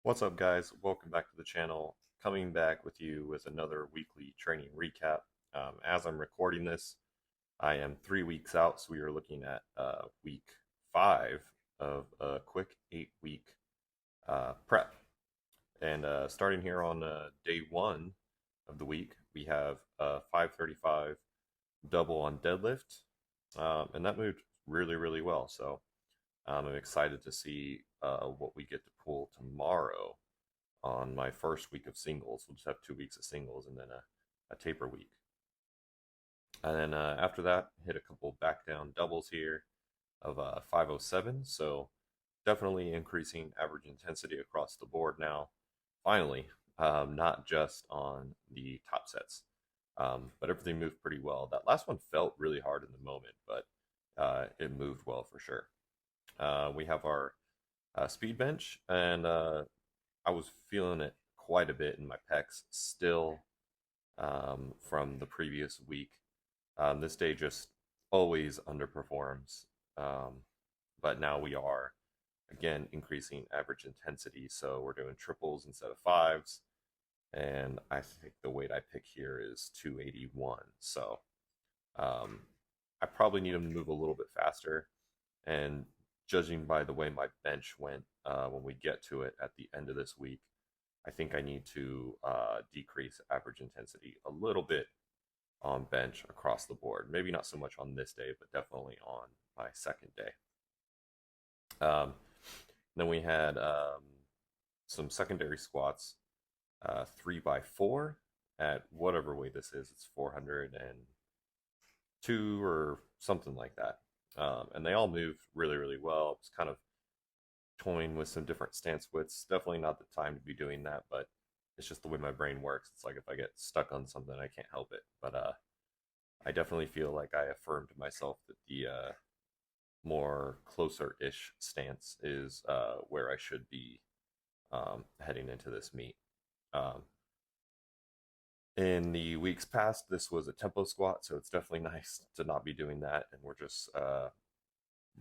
What's up, guys? Welcome back to the channel. Coming back with you with another weekly training recap. As I'm recording this, I am 3 weeks out, so we are looking at week 5 of a quick 8-week prep. And starting here on day 1 of the week, we have 535 double on deadlift, and that moved really well. So I'm excited to see what we get to pull tomorrow on my first week of singles. We'll just have 2 weeks of singles and then a taper week. And then after that, hit a couple back down doubles here of 507. So definitely increasing average intensity across the board now. Finally, not just on the top sets, but everything moved pretty well. That last one felt really hard in the moment, but it moved well for sure. We have our speed bench, and I was feeling it quite a bit in my pecs still from the previous week. This day just always underperforms, but now we are again increasing average intensity, so we're doing triples instead of fives, and I think the weight I pick here is 281. So I probably need him to move a little bit faster, and judging by the way my bench went when we get to it at the end of this week, I think I need to decrease average intensity a little bit on bench across the board. Maybe not so much on this day, but definitely on my second day. Then we had some secondary squats, 3x4 at whatever weight this is. It's 402 or something like that. And they all moved really well. It's kind of toying with some different stance widths. Definitely not the time to be doing that, but it's just the way my brain works. It's like if I get stuck on something, I can't help it. But I definitely feel like I affirmed to myself that the more closer-ish stance is where I should be heading into this meet. Um, in the weeks past, this was a tempo squat, so it's definitely nice to not be doing that, and we're just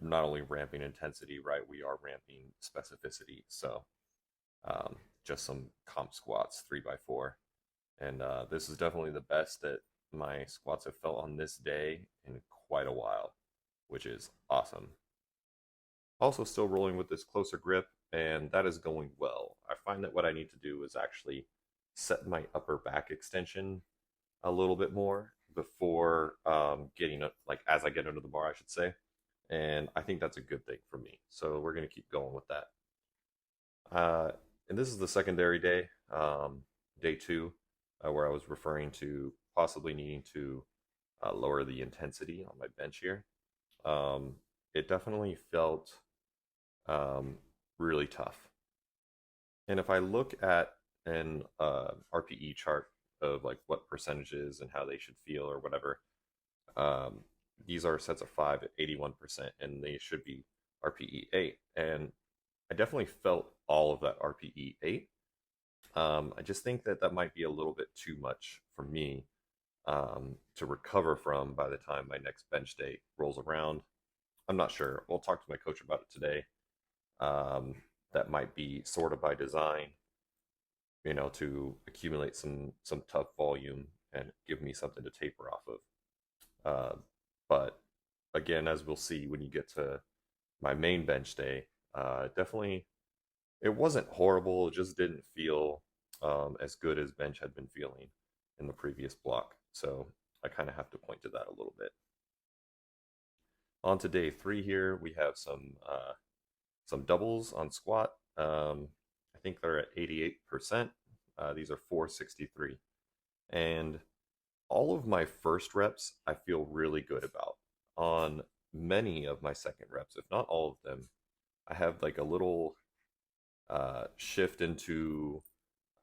not only ramping intensity, right, we are ramping specificity. So just some comp squats, 3x4. And this is definitely the best that my squats have felt on this day in quite a while, which is awesome. Also, still rolling with this closer grip, and that is going well. I find that what I need to do is actually set my upper back extension a little bit more before getting up, like as I get under the bar, I should say. And I think that's a good thing for me. So we're going to keep going with that. And this is the secondary day, day 2, where I was referring to possibly needing to lower the intensity on my bench here. It definitely felt um, really tough. And if I look at an RPE chart of like what percentages and how they should feel or whatever, um, these are sets of 5 at 81%, and they should be RPE 8. And I definitely felt all of that RPE 8. I just think that that might be a little bit too much for me to recover from by the time my next bench day rolls around. I'm not sure. We'll talk to my coach about it today. Um, that might be sort of by design, to accumulate some tough volume and give me something to taper off of. But again, as we'll see when you get to my main bench day, definitely it wasn't horrible. It just didn't feel as good as bench had been feeling in the previous block. So I kind of have to point to that a little bit. On to day 3 here, we have some doubles on squat. I think they're at 88%. These are 463. And all of my first reps, I feel really good about. On many of my second reps, if not all of them, I have like a little shift into,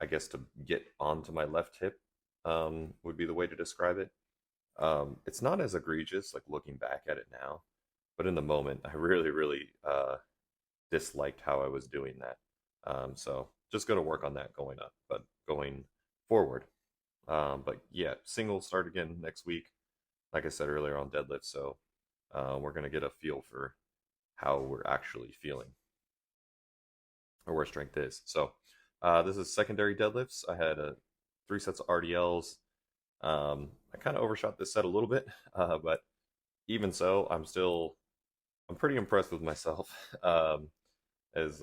I guess, to get onto my left hip would be the way to describe it. It's not as egregious, like looking back at it now, but in the moment, I really disliked how I was doing that. So just going to work on that going up, but going forward. But yeah, singles start again next week, like I said earlier on deadlift. So we're going to get a feel for how we're actually feeling. or where strength is. So this is secondary deadlifts. I had 3 sets of RDLs. I kind of overshot this set a little bit, but even so, I'm pretty impressed with myself. As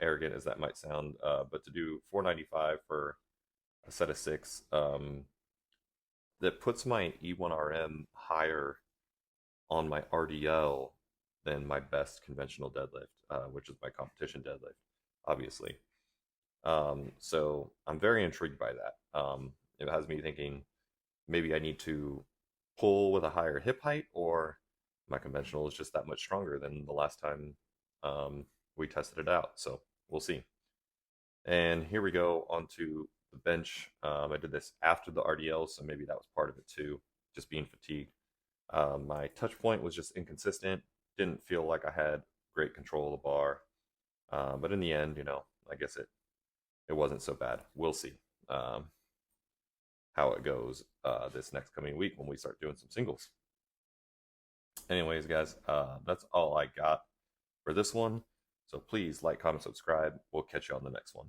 arrogant as that might sound, but to do 495 for a set of 6, that puts my E1RM higher on my RDL than my best conventional deadlift, which is my competition deadlift, obviously. So I'm very intrigued by that. It has me thinking maybe I need to pull with a higher hip height, or my conventional is just that much stronger than the last time we tested it out. So we'll see. And here we go onto the bench. I did this after the RDL, so maybe that was part of it too, just being fatigued. My touch point was just inconsistent. Didn't feel like I had great control of the bar. But in the end, I guess it wasn't so bad. We'll see how it goes this next coming week when we start doing some singles. Anyways, guys, that's all I got for this one. So please like, comment, subscribe. We'll catch you on the next one.